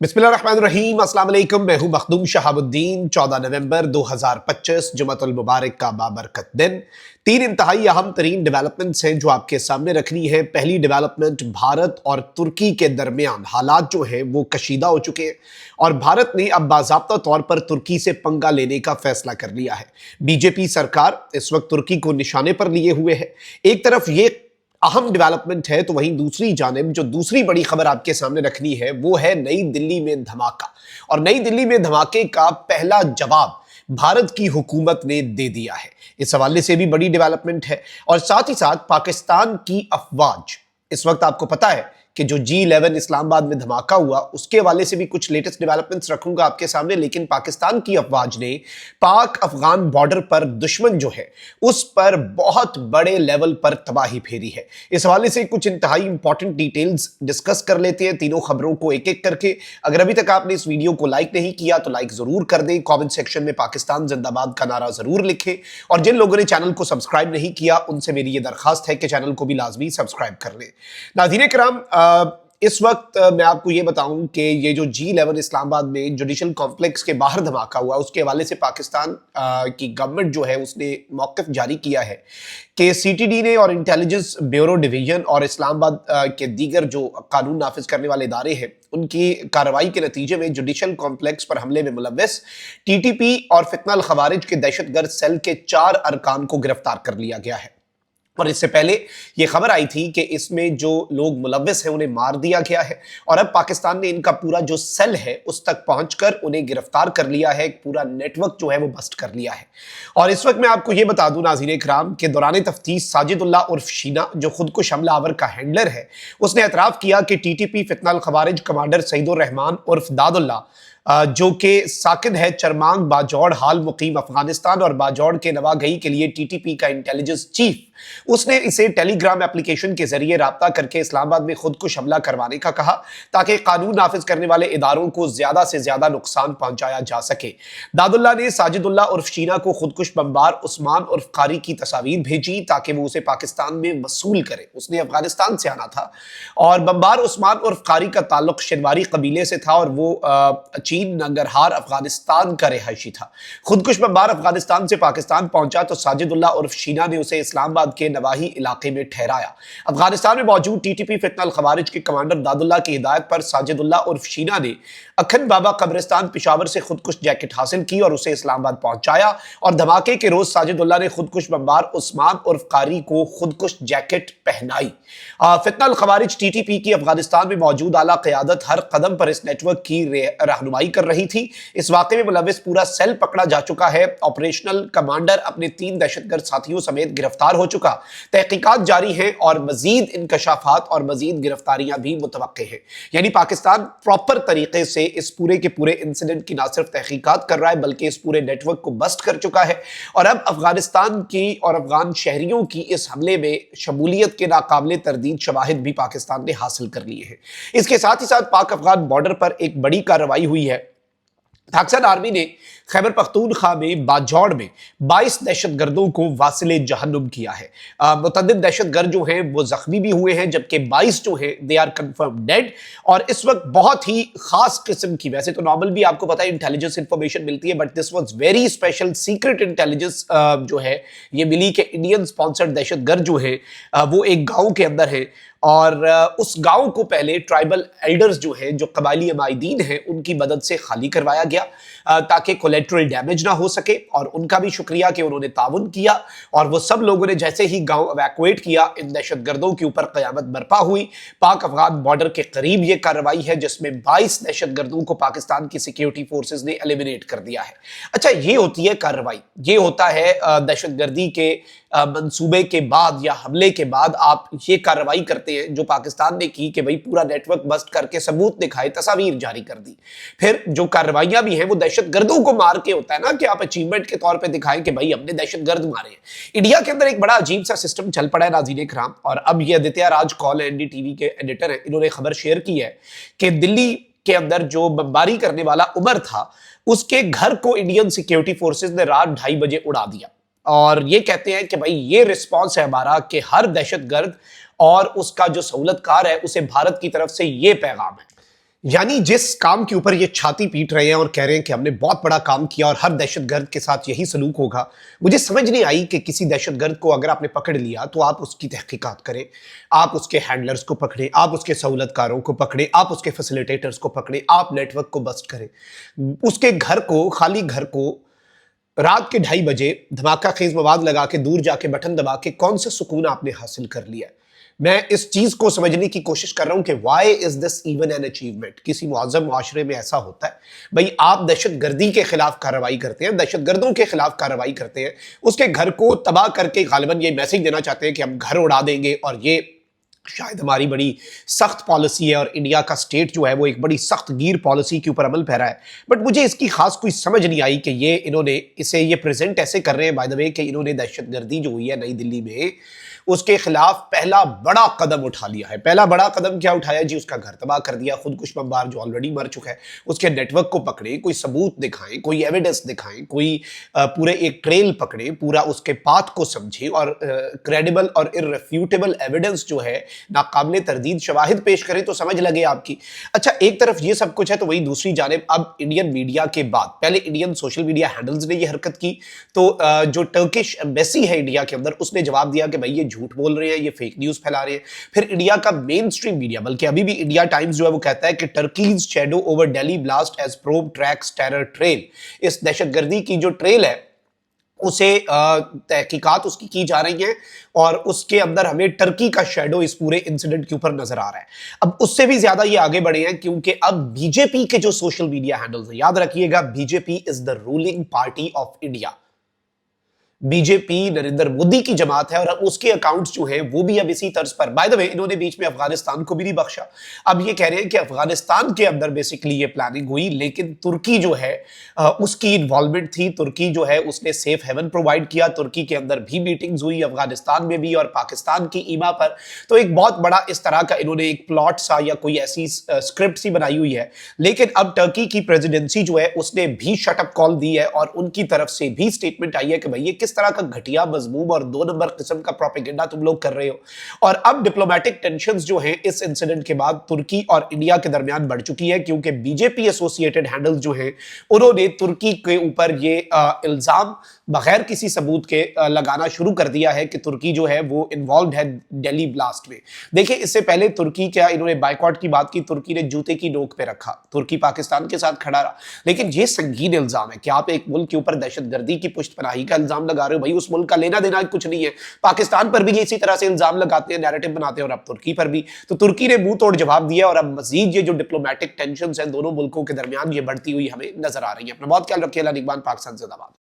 बिस्मिल्लाहिर्रहमानिर्रहीम, अस्सलाम वालेकुम। मैं हूं मखदूम शहाबुद्दीन। 14 नवंबर 2025 जुमअतुल मुबारक का बाबरकत दिन। तीन इंतहाई अहम तरीन डेवलपमेंट्स हैं जो आपके सामने रखनी है। पहली डेवलपमेंट, भारत और तुर्की के दरमियान हालात जो हैं वो कशीदा हो चुके हैं और भारत ने अब बाज़ाब्ता तौर पर तुर्की से पंगा लेने का फैसला कर लिया है। बीजेपी सरकार इस वक्त तुर्की को निशाने पर लिए हुए है। एक तरफ ये अहम डेवलपमेंट है तो वहीं दूसरी जानिब जो दूसरी बड़ी खबर आपके सामने रखनी है वो है नई दिल्ली में धमाका। और नई दिल्ली में धमाके का पहला जवाब भारत की हुकूमत ने दे दिया है। इस हवाले से भी बड़ी डेवलपमेंट है। और साथ ही साथ पाकिस्तान की अफवाज, इस वक्त आपको पता है कि जो G11 इस्लामाबाद में धमाका हुआ उसके हवाले से भी कुछ लेटेस्ट डेवलपमेंट्स रखूंगा आपके सामने। लेकिन पाकिस्तान की अफवाज ने पाक अफगान बॉर्डर पर दुश्मन जो है उस पर बहुत बड़े लेवल पर तबाही फेरी है। इस हवाले से कुछ इंतहाई इंपॉर्टेंट डिटेल्स डिस्कस कर लेते हैं, तीनों खबरों को एक एक करके। अगर अभी तक आपने इस वीडियो को लाइक नहीं किया तो लाइक जरूर कर दें, कॉमेंट सेक्शन में पाकिस्तान जिंदाबाद का नारा जरूर लिखें और जिन लोगों ने चैनल को सब्सक्राइब नहीं किया उनसे मेरी ये दरखास्त है कि चैनल को भी लाजमी सब्सक्राइब कर लें। नाज़रीन किराम, इस वक्त मैं आपको ये बताऊं कि ये जो G11 इस्लामाबाद में जुडिशल कॉम्प्लेक्स के बाहर धमाका हुआ उसके हवाले से पाकिस्तान की गवर्नमेंट जो है उसने मौक़िफ़ जारी किया है कि CTD ने और इंटेलिजेंस ब्यूरो डिवीजन और इस्लामाबाद के दीगर जो कानून नाफिज करने वाले इदारे हैं उनकी कार्रवाई के नतीजे में जुडिशल कॉम्प्लेक्स पर हमले में मुलव्वस TTP और फितनल खवारिज के दहशतगर्द सेल के 4 अरकान को गिरफ्तार कर लिया गया है। और इससे पहले यह खबर आई थी कि इसमें जो लोग मुलव्वस हैं उन्हें मार दिया गया है और अब पाकिस्तान ने इनका पूरा जो सेल है उस तक पहुंचकर उन्हें गिरफ्तार कर लिया है। एक पूरा नेटवर्क जो है वो बस्ट कर लिया है। और इस वक्त मैं आपको यह बता दूं नाज़रीन इकराम के दौरान तफ्तीश साजिदुल्लाह उर्फ शीना जो खुदकुश हमलावर का हैंडलर है उसने एतराफ़ किया कि TTP फितनल खवारिज कमांडर सईदुर रहमान उर्फ दादुल्ला जो कि साकिन है चरमांग बाजौड़, हाल मुकीम अफगानिस्तान और बाजौड़ के नवागही के लिए TTP का इंटेलिजेंस चीफ, उसने इसे टेलीग्राम एप्लीकेशन के जरिए राब्ता करके इस्लामाबाद में खुदकुश हमला करवाने का कहा ताकि कानून नाफिज करने वाले इदारों को ज्यादा से ज्यादा नुकसान पहुंचाया जा सके। दादुल्ला ने साजिदुल्लाह उर्फ शीना को खुदकुश बमबार उस्मान उर्फ कारी की तस्वीर भेजी ताकि वो उसे पाकिस्तान में वसूल करे। उसने अफगानिस्तान से आना था और बमबार उस्मान उर्फ कारी का ताल्लुक शिनवारी कबीले से था और वो नंगरहार अफगानिस्तान का रिहायशी था। खुदकुश बमबार अफगानिस्तान से पाकिस्तान पहुंचा तो साजिदुल्लाह उर्फ शीना ने उसे इस्लामाबाद के नवाही इलाके में ठहराया। अफगानिस्तान में मौजूद TTP फितनल खवारिज के कमांडर दादुल्ला की हिदायत पर साजिदुल्लाह उर्फ शीना ने अखन बाबा कब्रिस्तान पेशावर से खुदकुश जैकेट हासिल की और उसे इस्लामाबाद पहुंचाया और धमाके के रोज साजिदुल्लाह ने खुदकुश बमबार उस्मान उर्फ कारी को खुदकुश जैकेट पहनाई। फितनल खवारिज TTP की अफगानिस्तान में मौजूद आला क़यादत हर कदम पर इस नेटवर्क की रहनुमाई कर रही थी। इस वाक़े में मुलव्वस पूरा सेल पकड़ा जा चुका है। ऑपरेशनल कमांडर अपने 3 दहशतगर्द साथियों समेत गिरफ्तार हो चुका। तहकीकात जारी है और मजीद इंकशाफात और मजीद गिरफ्तारियां भी मुतवक्के हैं। यानी पाकिस्तान प्रॉपर तरीके से इस पूरे के पूरे इंसिडेंट की ना सिर्फ तहकीकात कर रहा है बल्कि इस पूरे नेटवर्क को बस्ट कर चुका है और अब अफगानिस्तान की और अफगान शहरियों की इस हमले में शमूलियत के नाकाबिले तरदीद शवाहिद भी पाकिस्तान ने हासिल कर लिए हैं। इसके साथ ही साथ पाक अफगान बॉर्डर पर एक बड़ी कार्रवाई हुई है। पाकिस्तान आर्मी ने खैबर पख्तूनख्वा में बाजौड़ में 22 दहशतगर्दों को वासिले जहन्नुम किया है। मुतअद्दिद दहशतगर्द जो हैं वो जख्मी भी हुए हैं जबकि 22 जो हैं दे आर कंफर्म डेड। और इस वक्त बहुत ही खास किस्म की, वैसे तो नॉर्मल भी आपको पता है इंटेलिजेंस इंफॉर्मेशन मिलती है but this was very special secret intelligence जो है ये मिली कि इंडियन स्पॉन्सर्ड दहशतगर्द जो है वो एक गाँव के अंदर है और उस गांव को पहले ट्राइबल एल्डर्स जो हैं जो कबायली अमायदीन हैं उनकी मदद से खाली करवाया गया ताकि कोलेट्रल डैमेज ना हो सके। और उनका भी शुक्रिया कि उन्होंने ताउन किया और वो सब लोगों ने जैसे ही गांव एवैक्यूएट किया इन दहशतगर्दों के ऊपर क़यामत बर्पा हुई। पाक अफगान बॉर्डर के करीब ये कार्रवाई है जिसमें 22 दहशतगर्दों को पाकिस्तान की सिक्योरिटी फोर्सेज ने एलिमिनेट कर दिया है। अच्छा, ये होती है कार्रवाई, ये होता है दहशतगर्दी के मंसूबे के बाद या हमले के बाद आप ये कार्रवाई करते हैं जो पाकिस्तान ने की कि भाई पूरा नेटवर्क बस्ट करके सबूत दिखाए, तस्वीर जारी कर दी। फिर जो कार्रवाइयां भी हैं वो दहशतगर्दों को मार के होता है ना कि आप अचीवमेंट के तौर पे दिखाएं कि भाई हमने दहशतगर्द मारे हैं। इंडिया के अंदर एक बड़ा अजीब सा सिस्टम चल पड़ा है नाज़रीन इकराम। और अब ये आदित्य राज कौल NDTV के एडिटर हैं, इन्होंने खबर शेयर की है कि दिल्ली के अंदर जो बमबारी करने वाला उमर था उसके घर को इंडियन सिक्योरिटी फोर्सेज ने रात 2:30 बजे उड़ा दिया। और ये कहते हैं कि भाई ये रिस्पॉन्स है हमारा कि हर दहशतगर्द और उसका जो सहूलतकार है उसे भारत की तरफ से ये पैगाम है। यानी जिस काम के ऊपर ये छाती पीट रहे हैं और कह रहे हैं कि हमने बहुत बड़ा काम किया और हर दहशतगर्द के साथ यही सलूक होगा, मुझे समझ नहीं आई कि किसी दहशतगर्द को अगर आपने पकड़ लिया तो आप उसकी तहकीकात करें, आप उसके हैंडलर्स को पकड़ें, आप उसके सहूलतकारों को पकड़ें, आप उसके फैसिलिटेटर्स को पकड़ें, आप नेटवर्क को बस्ट करें। उसके घर को, खाली घर को रात के 2:30 बजे धमाका खेज मवाद लगा के दूर जाके बटन दबा के कौन सा सुकून आपने हासिल कर लिया है? मैं इस चीज को समझने की कोशिश कर रहा हूं कि why is this even an achievement. किसी मुअज़्ज़म मुआशरे में ऐसा होता है, भाई आप दहशतगर्दी के खिलाफ कार्रवाई करते हैं, दहशतगर्दों के खिलाफ कार्रवाई करते हैं, उसके घर को तबाह करके गालिबन ये मैसेज देना चाहते हैं कि हम घर उड़ा देंगे और ये शायद हमारी बड़ी सख्त पॉलिसी है और इंडिया का स्टेट जो है वो एक बड़ी सख्त गिर पॉलिसी के ऊपर अमल पैरा है। बट मुझे इसकी खास कोई समझ नहीं आई कि ये इन्होंने इसे ये प्रेजेंट ऐसे कर रहे हैं बाय द वे कि इन्होंने दहशतगर्दी जो हुई है नई दिल्ली में उसके खिलाफ पहला बड़ा कदम उठा लिया है। पहला बड़ा कदम क्या उठाया जी? उसका घर तबाह कर दिया, खुदकुश बमबार जो ऑलरेडी मर चुका है उसके नेटवर्क को पकड़े, कोई सबूत दिखाएं, कोई एविडेंस दिखाएं, कोई पूरे एक ट्रेल पकड़े, पूरा उसके पाथ को समझे और क्रेडिबल और इररिफ्यूटेबल एविडेंस जो है, नाकाबिले तरदीद शवाहिद पेश करें तो समझ लगे आपकी। अच्छा, एक तरफ ये सब कुछ है तो वही दूसरी जानिब अब इंडियन मीडिया के बाद पहले इंडियन सोशल मीडिया हैंडल्स ने ये हरकत की तो जो टर्किश एम्बेसी है इंडिया के अंदर उसने जवाब दिया कि भाई ये झूठ बोल रहे हैं, ये फेक न्यूज फैला रहे हैं। फिर इंडिया का मेन स्ट्रीम मीडिया, बल्कि अभी भी इंडिया टाइम्स जो है वो कहता है कि Turkey's shadow over Delhi blast as probe tracks terror trail. इस दहशतगर्दी की जो ट्रेल है उसे तहकीकात उसकी की जा रही है और उसके अंदर हमें टर्की का शैडो इस पूरे इंसिडेंट के ऊपर नजर आ रहा है। अब उससे भी ज्यादा ये आगे बढ़े हैं क्योंकि अब बीजेपी के जो सोशल मीडिया हैंडल्स हैं, याद रखिएगा BJP is the ruling party of India. BJP Narendra Modi की जमात है और उसके अकाउंट्स जो हैं वो भी अब इसी तर्ज पर, बाय द वे इन्होंने बीच में अफगानिस्तान को भी नहीं बख्शा। अब ये कह रहे हैं कि अफगानिस्तान के अंदर बेसिकली ये प्लानिंग हुई लेकिन तुर्की जो है उसकी इन्वॉल्वमेंट थी। तुर्की जो है उसने सेफ हेवन प्रोवाइड किया, तुर्की के अंदर भी मीटिंग्स हुई अफगानिस्तान में भी और पाकिस्तान की ईमा पर। तो एक बहुत बड़ा इस तरह का इन्होंने एक प्लॉट सा या कोई ऐसी स्क्रिप्ट सी बनाई हुई है। लेकिन अब टर्की की प्रेसिडेंसी जो है उसने भी शटअप कॉल दी है और उनकी तरफ से भी स्टेटमेंट आई है कि भाई ये किस तरह का घटिया मजमूम और 2 नंबर किस्म का प्रोपेगेंडा तुम लोग कर रहे हो। और अब डिप्लोमेटिक टेंशंस जो हैं इस इंसिडेंट के बाद तुर्की और इंडिया के दरमियान बढ़ चुकी है क्योंकि बीजेपी एसोसिएटेड हैंडल्स जो हैं उन्होंने तुर्की के ऊपर ये इल्जाम बगैर किसी सबूत के लगाना शुरू कर दिया है कि तुर्की जो है वो इन्वॉल्व है दिल्ली ब्लास्ट में। देखिए, इससे पहले तुर्की क्या इन्होंने बाइकॉट की बात की, तुर्की ने जूते की नोक पे रखा, तुर्की पाकिस्तान के साथ खड़ा रहा। लेकिन ये संगीन इल्जाम है कि आप एक मुल्क के ऊपर दहशतगर्दी की पुष्टपनाही का इल्जाम लगा रहे हो। भाई उस मुल्क का लेना देना कुछ नहीं है। पाकिस्तान पर भी ये इसी तरह से इल्जाम लगाते हैं, नैरेटिव बनाते हैं और अब तुर्की पर भी। तो तुर्की ने मुंह तोड़ जवाब दिया और अब मजीद ये जो डिप्लोमेटिक टेंशन है दोनों मुल्कों के दरमियान ये बढ़ती हुई हमें नजर आ रही है। अपना बहुत ख्याल रखिए। निगमान पाकिस्तान जिंदाबाद।